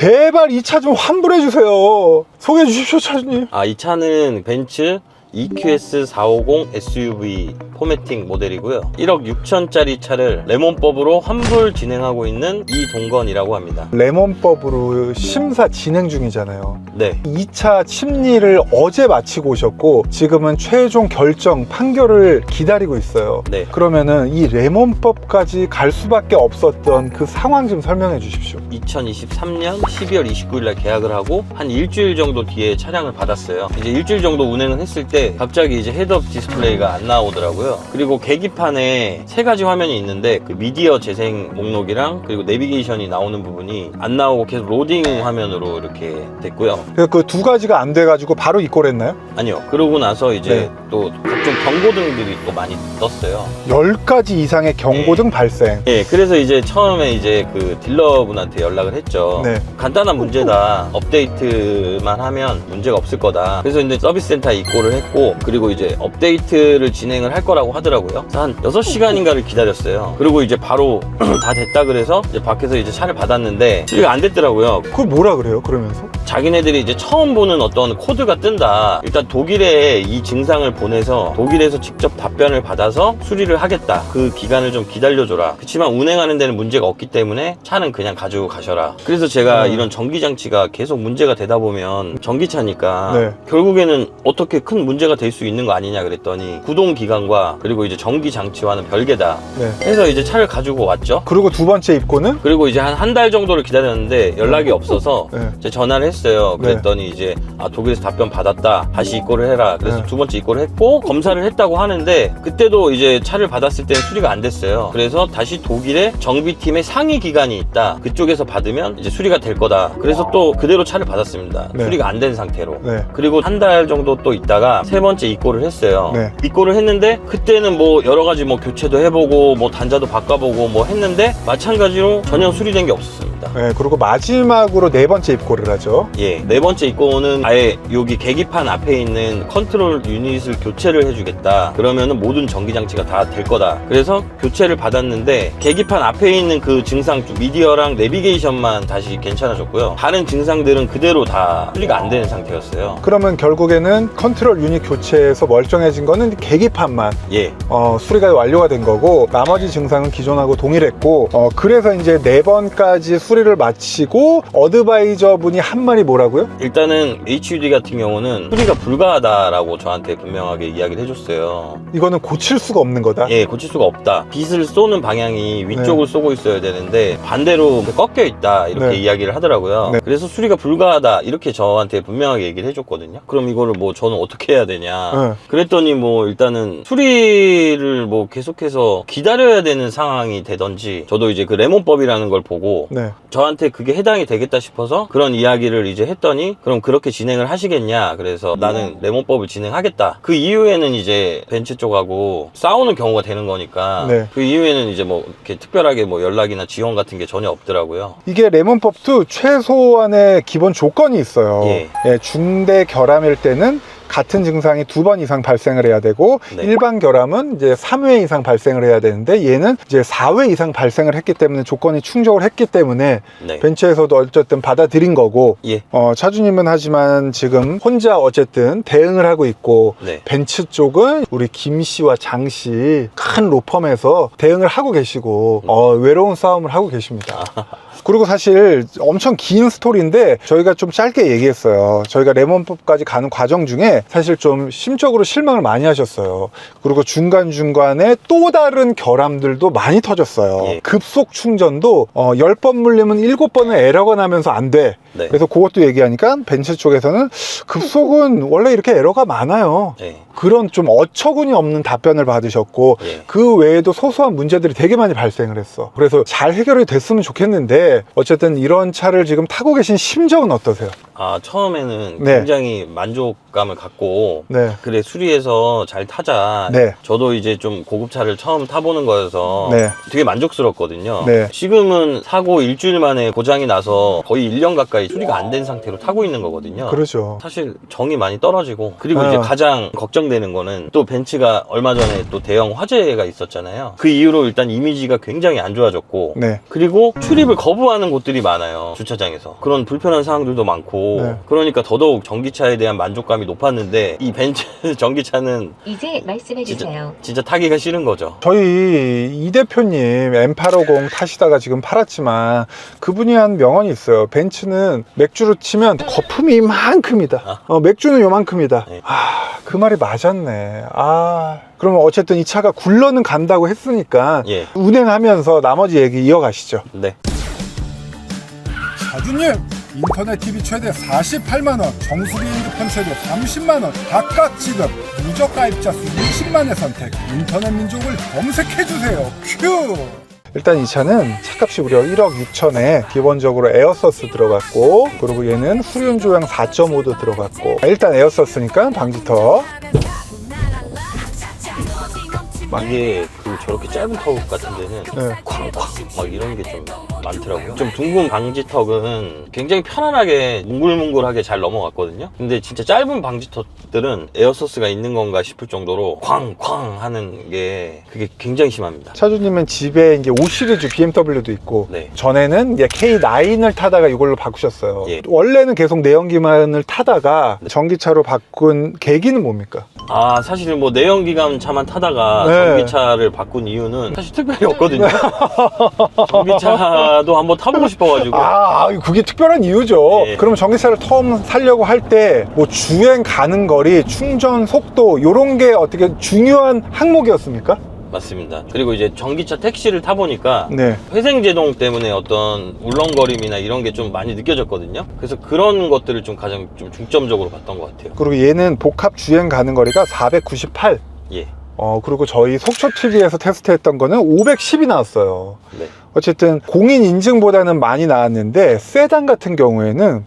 제발 이 차 좀 환불해 주세요. 소개해 주십시오, 차주님. 이 차는 벤츠 EQS 450 SUV 포매팅 모델이고요. 1억 6천짜리 차를 레몬법으로 환불 진행하고 있는 이동건이라고 합니다. 레몬법으로 심사 진행 중이잖아요. 네. 2차 심리를 어제 마치고 오셨고 지금은 최종 결정 판결을 기다리고 있어요. 네. 그러면은 이 레몬법까지 갈 수밖에 없었던 그 상황 좀 설명해 주십시오. 2023년 12월 29일 날 계약을 하고 한 일주일 정도 뒤에 차량을 받았어요. 이제 일주일 정도 운행을 했을 때 갑자기 이제 헤드업 디스플레이가 안 나오더라고요. 그리고 계기판에 세 가지 화면이 있는데 그 미디어 재생 목록이랑 그리고 내비게이션이 나오는 부분이 안 나오고 계속 로딩 화면으로 이렇게 됐고요. 그래서 그 두 가지가 안 돼가지고 바로 입고를 했나요? 아니요. 그러고 나서 이제 네. 또 각종 경고등들이 또 많이 떴어요. 10가지 이상의 경고등 네. 발생. 예, 그래서 이제 처음에 이제 그 딜러분한테 연락을 했죠. 네. 간단한 문제다. 업데이트만 하면 문제가 없을 거다. 그래서 이제 서비스 센터에 입고를 했고, 그리고 이제 업데이트를 진행을 할 거라고 하더라고요. 그래서 한 6시간인가를 기다렸어요. 그리고 이제 바로 다 됐다 그래서 이제 밖에서 이제 차를 받았는데 수리가 안 됐더라고요. 그걸 뭐라 그래요, 그러면서? 자기네들이 이제 처음 보는 어떤 코드가 뜬다. 일단 독일에 이 증상을 보내서 독일에서 직접 답변을 받아서 수리를 하겠다. 그 기간을 좀 기다려줘라. 그렇지만 운행하는 데는 문제가 없기 때문에 차는 그냥 가지고 가셔라. 그래서 제가 이런 전기장치가 계속 문제가 되다 보면 전기차니까 네. 결국에는 어떻게 큰 문제가 될 수 있는 거 아니냐 그랬더니 구동기관과 그리고 이제 전기장치와는 별개다. 네. 해서 이제 차를 가지고 왔죠. 그리고 두 번째 입고는? 그리고 이제 한 달 정도를 기다렸는데 연락이 없어서 네. 이제 전화를 했어요. 그랬더니 이제 독일에서 답변 받았다. 다시 입고를 해라. 그래서 네. 두 번째 입고를 했고 검사를 했다고 하는데 그때도 이제 차를 받았을 때는 수리가 안 됐어요. 그래서 다시 독일에 정비팀의 상위 기관이 있다. 그쪽에서 받으면 이제 수리가 될 거다. 그래서 또 그대로 차를 받았습니다. 네. 수리가 안 된 상태로. 네. 그리고 한 달 정도 또 있다가 세 번째 입고를 했어요. 네. 입고를 했는데 그때는 뭐 여러 가지 뭐 교체도 해보고 뭐 단자도 바꿔보고 뭐 했는데 마찬가지로 전혀 수리된 게 없었습니다. 네, 그리고 마지막으로 네 번째 입고를 하죠. 예, 네 번째 입고는 아예 여기 계기판 앞에 있는 컨트롤 유닛을 교체를 해주겠다. 그러면은 모든 전기장치가 다 될 거다. 그래서 교체를 받았는데 계기판 앞에 있는 그 증상 미디어랑 내비게이션만 다시 괜찮아졌고요. 다른 증상들은 그대로 다 수리가 안 되는 상태였어요. 그러면 결국에는 컨트롤 유닛 교체에서 멀쩡해진 거는 계기판만 예, 수리가 완료가 된 거고 나머지 증상은 기존하고 동일했고 그래서 이제 네 번까지 수리를 마치고 어드바이저 분이 한 말이 뭐라고요? 일단은 HUD 같은 경우는 수리가 불가하다라고 저한테 분명하게 이야기를 해줬어요. 이거는 고칠 수가 없는 거다. 예, 고칠 수가 없다. 빛을 쏘는 방향이 위쪽을 쏘고 있어야 되는데 반대로 꺾여 있다 이렇게 네. 이야기를 하더라고요. 네. 그래서 수리가 불가하다 이렇게 저한테 분명하게 얘기를 해줬거든요. 그럼 이거를 뭐 저는 어떻게 해야 되냐. 네. 그랬더니 뭐 일단은 수리를 뭐 계속해서 기다려야 되는 상황이 되던지 저도 이제 그 레몬법이라는 걸 보고 네. 저한테 그게 해당이 되겠다 싶어서 그런 이야기를 이제 했더니 그럼 그렇게 진행을 하시겠냐. 그래서 나는 레몬법을 진행하겠다. 그 이후에는 이제 벤츠 쪽하고 싸우는 경우가 되는 거니까 네. 그 이후에는 이제 뭐 이렇게 특별하게 뭐 연락이나 지원 같은 게 전혀 없더라고요. 이게 레몬법도 최소한의 기본 조건이 있어요. 예. 중대 결함일 때는 같은 증상이 2번 이상 발생을 해야 되고 네. 일반 결함은 이제 3회 이상 발생을 해야 되는데 얘는 이제 4회 이상 발생을 했기 때문에 조건이 충족을 했기 때문에 네. 벤츠에서도 어쨌든 받아들인 거고 예. 차주님은 하지만 지금 혼자 어쨌든 대응을 하고 있고 네. 벤츠 쪽은 우리 김 씨와 장 씨 큰 로펌에서 대응을 하고 계시고 외로운 싸움을 하고 계십니다. 그리고 사실 엄청 긴 스토리인데 저희가 좀 짧게 얘기했어요. 저희가 레몬법까지 가는 과정 중에 사실 좀 심적으로 실망을 많이 하셨어요. 그리고 중간중간에 또 다른 결함들도 많이 터졌어요. 예. 급속 충전도 10번 물리면 7번은 에러가 나면서 안 돼. 네. 그래서 그것도 얘기하니까 벤츠 쪽에서는 급속은 원래 이렇게 에러가 많아요. 네. 그런 좀 어처구니 없는 답변을 받으셨고 예. 그 외에도 소소한 문제들이 되게 많이 발생을 했어. 그래서 잘 해결이 됐으면 좋겠는데 어쨌든 이런 차를 지금 타고 계신 심정은 어떠세요? 처음에는 네. 굉장히 만족감을 갖고 네. 그래 수리해서 잘 타자. 네. 저도 이제 좀 고급차를 처음 타보는 거여서 네. 되게 만족스럽거든요. 네. 지금은 사고 일주일 만에 고장이 나서 거의 1년 가까이 수리가 안 된 상태로 타고 있는 거거든요. 그러죠. 사실 정이 많이 떨어지고, 그리고 아. 이제 가장 걱정되는 거는 또 벤츠가 얼마 전에 또 대형 화재가 있었잖아요. 그 이후로 일단 이미지가 굉장히 안 좋아졌고, 네. 그리고 출입을 거부하는 곳들이 많아요. 주차장에서 그런 불편한 상황들도 많고. 네. 그러니까 더더욱 전기차에 대한 만족감이 높았는데 이 벤츠 전기차는 이제 말씀해 주세요. 진짜 타기가 싫은 거죠. 저희 이 대표님 M850 타시다가 지금 팔았지만 그분이 한 명언이 있어요. 벤츠는 맥주로 치면 거품이 이만큼이다. 맥주는 요만큼이다. 네. 그 말이 맞았네. 그러면 어쨌든 이 차가 굴러는 간다고 했으니까 예. 운행하면서 나머지 얘기 이어가시죠. 네. 자주님, 인터넷 TV 최대 48만원, 정수기 핸드폰 최대 30만원, 각각 지급, 누적 가입자 수 60만의 선택, 인터넷 민족을 검색해주세요. 큐! 일단 이 차는 차값이 무려 1억 6천에 기본적으로 에어서스 들어갔고, 그리고 얘는 후륜 조향 4.5도 들어갔고, 일단 에어서스니까 방지턱. 이게 저렇게 짧은 턱 같은 데는 네. 쾅쾅 막 이런 게 좀 많더라고요. 좀 둥근 방지턱은 굉장히 편안하게 뭉글뭉글하게 잘 넘어갔거든요. 근데 진짜 짧은 방지턱들은 에어소스가 있는 건가 싶을 정도로 쾅쾅 하는 게 그게 굉장히 심합니다. 차주님은 집에 이제 5 시리즈 BMW도 있고, 네. 전에는 이제 K9을 타다가 이걸로 바꾸셨어요. 예. 원래는 계속 내연기관을 타다가 전기차로 바꾼 계기는 뭡니까? 사실 뭐 내연기관 차만 타다가 네. 전기차를 바꾼 이유는 사실 특별히 없거든요. 전기차도 한번 타보고 싶어가지고. 그게 특별한 이유죠. 예. 그럼 전기차를 처음 살려고 할 때 뭐 주행 가는 거리, 충전 속도 이런 게 어떻게 중요한 항목이었습니까? 맞습니다. 그리고 이제 전기차 택시를 타보니까 네. 회생제동 때문에 어떤 울렁거림이나 이런 게 좀 많이 느껴졌거든요. 그래서 그런 것들을 좀 가장 좀 중점적으로 봤던 것 같아요. 그리고 얘는 복합 주행 가는 거리가 498. 예. 그리고 저희 속초TV에서 테스트했던 거는 510이 나왔어요. 네. 어쨌든 공인 인증보다는 많이 나왔는데 세단 같은 경우에는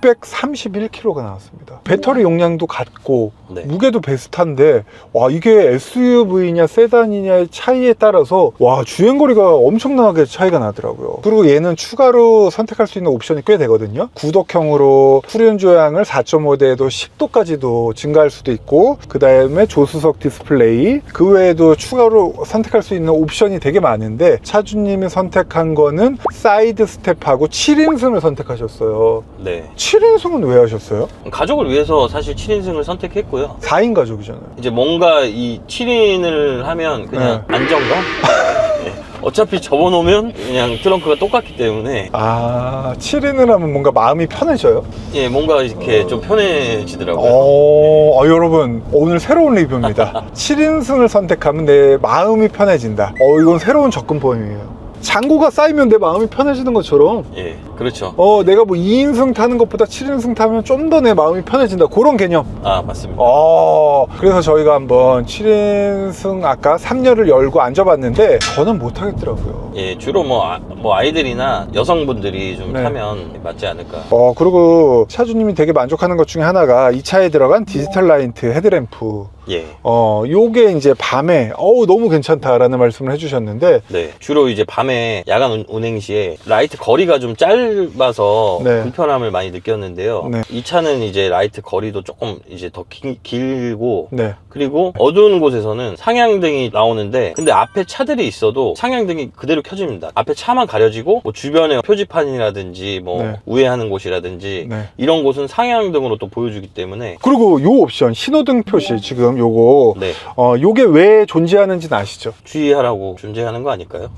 631kg가 나왔습니다. 배터리 용량도 같고 네. 무게도 비슷한데 이게 SUV냐 세단이냐의 차이에 따라서 주행거리가 엄청나게 차이가 나더라고요. 그리고 얘는 추가로 선택할 수 있는 옵션이 꽤 되거든요. 구독형으로 후륜 조향을 4.5대에도 10도까지도 증가할 수도 있고, 그 다음에 조수석 디스플레이, 그 외에도 추가로 선택할 수 있는 옵션이 되게 많은데 차주님이 선택한 거는 사이드 스텝하고 7인승을 선택하셨어요. 네. 7인승은 왜 하셨어요? 가족을 위해서 사실 7인승을 선택했고요. 4인 가족이잖아요. 이제 뭔가 이 7인을 하면 그냥 안정감? 네. 어차피 접어놓으면 그냥 트렁크가 똑같기 때문에 7인을 하면 뭔가 마음이 편해져요? 예, 뭔가 이렇게 좀 편해지더라고요. 여러분, 오늘 새로운 리뷰입니다. 7인승을 선택하면 내 마음이 편해진다. 이건 새로운 접근법이에요. 잔고가 쌓이면 내 마음이 편해지는 것처럼, 예, 그렇죠. 내가 뭐 2인승 타는 것보다 7인승 타면 좀 더 내 마음이 편해진다. 그런 개념. 맞습니다. 그래서 저희가 한번 7인승 아까 3열을 열고 앉아봤는데 저는 못하겠더라고요. 예, 주로 뭐 아이들이나 여성분들이 좀 네. 타면 맞지 않을까. 그리고 차주님이 되게 만족하는 것 중에 하나가 이 차에 들어간 디지털 라이트 헤드램프. 예. 요게 이제 밤에 너무 괜찮다라는 말씀을 해주셨는데, 네. 주로 이제 밤에 야간 운행 시에 라이트 거리가 좀 짧아서 네. 불편함을 많이 느꼈는데요. 네. 이 차는 이제 라이트 거리도 조금 이제 더 길고, 네. 그리고 어두운 곳에서는 상향등이 나오는데, 근데 앞에 차들이 있어도 상향등이 그대로 켜집니다. 앞에 차만 가려지고 뭐 주변에 표지판이라든지 뭐 네. 우회하는 곳이라든지 네. 이런 곳은 상향등으로 또 보여주기 때문에. 그리고 요 옵션 신호등 표시 지금 요거 네. 요게 왜 존재하는지는 아시죠? 주의하라고 존재하는 거 아닐까요?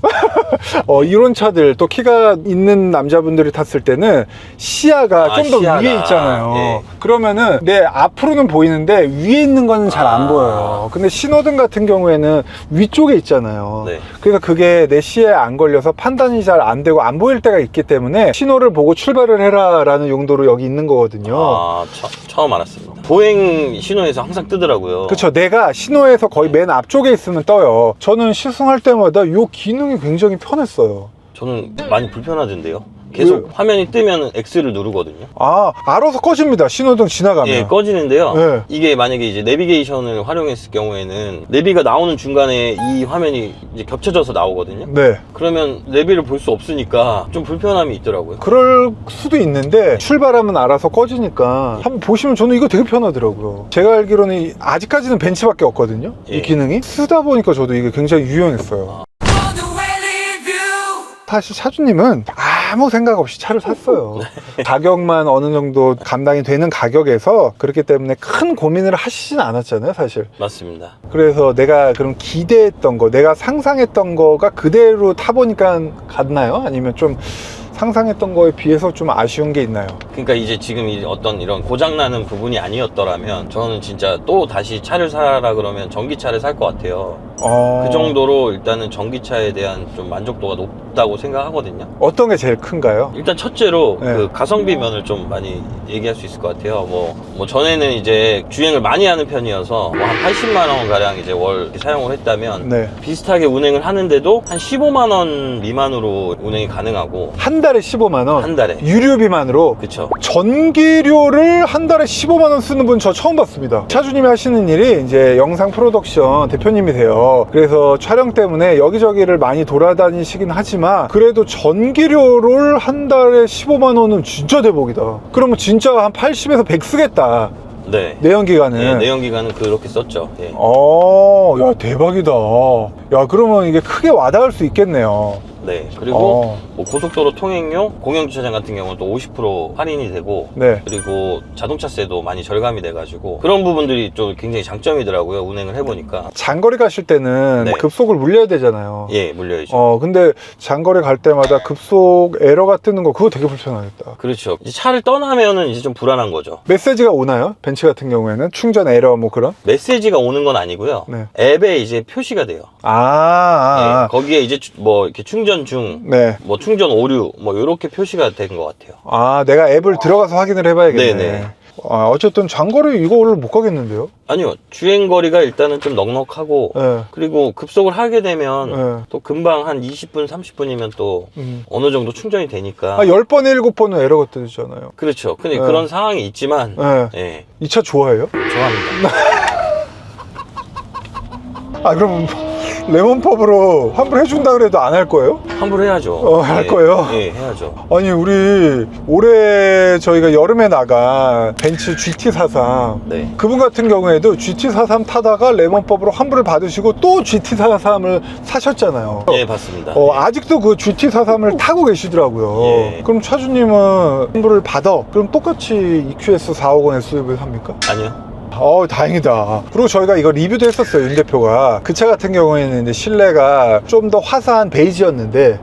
이런 차들 또 키가 있는 남자분들이 탔을 때는 시야가 좀 더 시야가. 위에 있잖아요. 예. 그러면은 내 앞으로는 보이는데 위에 있는 거는 잘 안 보여요. 근데 신호등 같은 경우에는 위쪽에 있잖아요. 네. 그러니까 그게 내 시야에 안 걸려서 판단이 잘 안 되고 안 보일 때가 있기 때문에 신호를 보고 출발을 해라 라는 용도로 여기 있는 거거든요. 처음 알았습니다. 보행 신호에서 항상 뜨더라고요. 그렇죠. 내가 신호에서 거의 맨 앞쪽에 있으면 떠요. 저는 시승할 때마다 이 기능이 굉장히 편했어요. 저는 많이 불편하던데요. 계속 화면이 뜨면 X를 누르거든요. 아, 알아서 꺼집니다. 신호등 지나가면. 예, 꺼지는데요. 네. 이게 만약에 이제 내비게이션을 활용했을 경우에는 내비가 나오는 중간에 이 화면이 이제 겹쳐져서 나오거든요. 네. 그러면 내비를 볼 수 없으니까 좀 불편함이 있더라고요. 그럴 수도 있는데 출발하면 알아서 꺼지니까 한번 보시면 저는 이거 되게 편하더라고요. 제가 알기로는 아직까지는 벤츠밖에 없거든요. 예. 이 기능이. 쓰다 보니까 저도 이게 굉장히 유용했어요. 사실 차주님은 아무 생각 없이 차를 샀어요. 가격만 어느 정도 감당이 되는 가격에서 그렇기 때문에 큰 고민을 하시진 않았잖아요, 사실. 맞습니다. 그래서 내가 그럼 기대했던 거, 내가 상상했던 거가 그대로 타보니까 같나요? 아니면 좀 상상했던 거에 비해서 좀 아쉬운 게 있나요? 그러니까 이제 지금 어떤 이런 고장나는 부분이 아니었더라면 저는 진짜 또 다시 차를 사라 그러면 전기차를 살 것 같아요. 그 정도로 일단은 전기차에 대한 좀 만족도가 높다고 생각하거든요. 어떤 게 제일 큰가요? 일단 첫째로 네. 그 가성비 면을 좀 많이 얘기할 수 있을 것 같아요. 뭐 전에는 이제 주행을 많이 하는 편이어서 뭐 한 80만 원 가량 이제 월 이렇게 사용을 했다면 네. 비슷하게 운행을 하는데도 한 15만 원 미만으로 운행이 가능하고 한 달에 15만 원. 한 달에. 유류비만으로. 그쵸. 전기료를 한 달에 15만 원 쓰는 분 저 처음 봤습니다. 차주님이 하시는 일이 이제 영상 프로덕션 대표님이세요. 그래서 촬영 때문에 여기저기를 많이 돌아다니시긴 하지만 그래도 전기료를 한 달에 15만 원은 진짜 대박이다. 그러면 진짜 한 80에서 100 쓰겠다. 네. 내연기관은. 네, 내연기관은 그렇게 썼죠. 예. 야, 대박이다. 야, 그러면 이게 크게 와닿을 수 있겠네요. 네. 그리고 뭐 고속도로 통행료, 공영주차장 같은 경우는 또 50% 할인이 되고 네. 그리고 자동차세도 많이 절감이 돼가지고 그런 부분들이 좀 굉장히 장점이더라고요. 운행을 해보니까. 장거리 가실 때는 네. 급속을 물려야 되잖아요. 예, 물려야죠. 근데 장거리 갈 때마다 급속 에러가 뜨는 거 그거 되게 불편하겠다. 그렇죠. 이제 차를 떠나면은 이제 좀 불안한 거죠. 메시지가 오나요? 벤츠 같은 경우에는 충전 에러 뭐 그런? 메시지가 오는 건 아니고요. 네. 앱에 이제 표시가 돼요. 예, 거기에 이제 뭐 이렇게 충전 중, 네. 뭐 충전 오류, 뭐 이렇게 표시가 된 것 같아요. 내가 앱을 들어가서 확인을 해봐야겠네. 네네. 어쨌든 장거리 이거를 못 가겠는데요? 아니요, 주행 거리가 일단은 좀 넉넉하고 네. 그리고 급속을 하게 되면 네. 또 금방 한 20분, 30분이면 또 어느 정도 충전이 되니까. 10번에 7번은 에러가 뜨잖아요. 그렇죠. 근데 네. 그런 상황이 있지만, 네. 예, 이 차 좋아해요? 좋아합니다. 그럼 레몬법으로 환불해준다 그래도 안 할 거예요? 환불해야죠. 할 예, 거예요? 예, 해야죠. 아니, 우리 올해 저희가 여름에 나간 벤츠 GT43 네. 그분 같은 경우에도 GT43 타다가 레몬법으로 환불을 받으시고 또 GT43을 사셨잖아요. 예, 봤습니다. 아직도 그 GT43을 타고 계시더라고요. 예. 그럼 차주님은 환불을 받아. 그럼 똑같이 EQS 450 SUV를 삽니까? 아니요. 다행이다. 그리고 저희가 이거 리뷰도 했었어요, 윤 대표가. 그 차 같은 경우에는 이제 실내가 좀 더 화사한 베이지였는데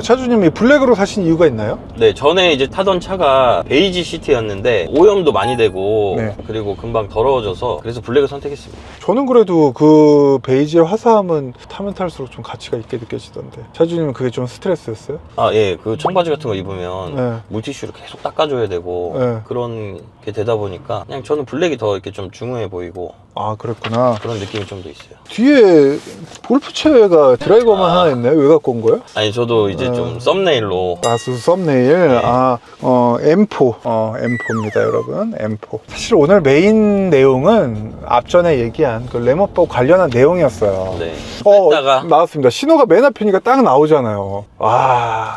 차주님이 블랙으로 사신 이유가 있나요? 네, 전에 이제 타던 차가 베이지 시트였는데 오염도 많이 되고 네. 그리고 금방 더러워져서 그래서 블랙을 선택했습니다. 저는 그래도 그 베이지의 화사함은 타면 탈수록 좀 가치가 있게 느껴지던데 차주님은 그게 좀 스트레스였어요? 예, 그 청바지 같은 거 입으면 네. 물티슈를 계속 닦아줘야 되고 네. 그런 게 되다 보니까 그냥 저는 블랙이 더 이렇게 좀 중요해 보이고 그랬구나. 그런 느낌이 좀 더 있어요. 뒤에 골프채가 드라이버만 하나 있네. 왜 갖고 온 거예요? 아니, 저도 이제 좀 썸네일로 썸네일. 네. M4. M4입니다, 여러분. M4. 사실 오늘 메인 내용은 앞전에 얘기한 그 레몬법 관련한 내용이었어요. 네. 뺐다가 나왔습니다. 신호가 맨 앞이니까 딱 나오잖아요.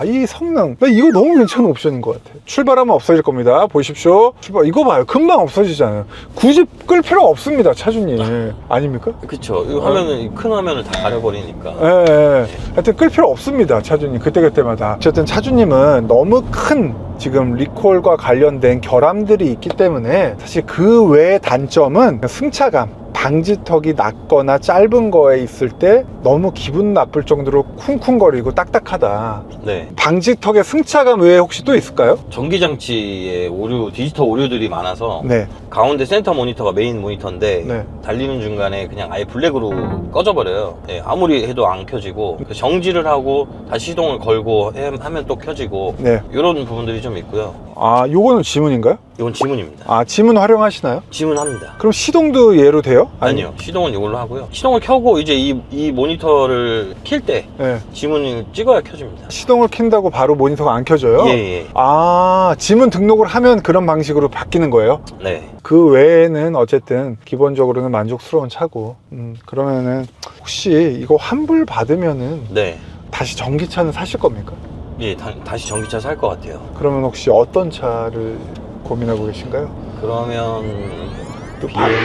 이 성능. 나 이거 너무 괜찮은 옵션인 것 같아요. 출발하면 없어질 겁니다. 보십시오. 이거 봐요. 금방 없어지잖아요. 굳이 끌 필요가 없습니다, 차주님. 아닙니까? 그쵸. 이 화면은 큰 화면을 다 가려버리니까. 예. 하여튼 끌 필요 없습니다, 차주님. 그때그때마다. 어쨌든 차주님은 너무 큰 지금 리콜과 관련된 결함들이 있기 때문에 사실 그 외의 단점은 승차감. 방지턱이 낮거나 짧은 거에 있을 때 너무 기분 나쁠 정도로 쿵쿵거리고 딱딱하다. 네. 방지턱의 승차감 외에 혹시 또 있을까요? 전기장치에 오류, 디지털 오류들이 많아서 네. 가운데 센터 모니터가 메인 모니터인데 네. 달리는 중간에 그냥 아예 블랙으로 꺼져버려요. 네, 아무리 해도 안 켜지고 정지를 하고 다시 시동을 걸고 하면 또 켜지고 네. 이런 부분들이 좀 있고요. 요거는 지문인가요? 이건 지문입니다. 지문 활용하시나요? 지문합니다. 그럼 시동도 얘로 돼요? 아니요, 시동은 이걸로 하고요. 시동을 켜고 이제 이 모니터를 킬 때 네. 지문을 찍어야 켜집니다. 시동을 킨다고 바로 모니터가 안 켜져요? 예. 아, 지문 등록을 하면 그런 방식으로 바뀌는 거예요? 네. 그 외에는 어쨌든 기본적으로는 만족스러운 차고. 그러면은 혹시 이거 환불 받으면은 네. 다시 전기차는 사실 겁니까? 예, 다시 전기차 살 것 같아요. 그러면 혹시 어떤 차를 고민하고 계신가요? 그러면 또 BMW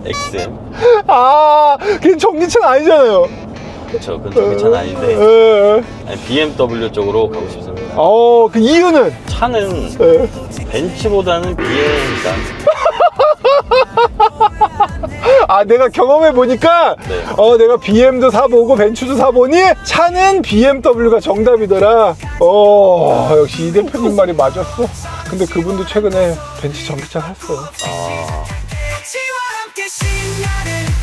XM. 아, 그게 전기차는 아니잖아요. 그쵸, 그건 전기차는 아닌데 예. 아니, BMW 쪽으로 가고 싶습니다. 그 이유는? 차는 예. 벤츠보다는 BM이다. 아, 내가 경험해 보니까 네. 내가 BM도 사보고 벤츠도 사보니 차는 BMW가 정답이더라. 역시 이 대표님 말이 맞았어. 근데 그분도 최근에 벤츠 전기차 샀어요. 아. 지와 함께 신나는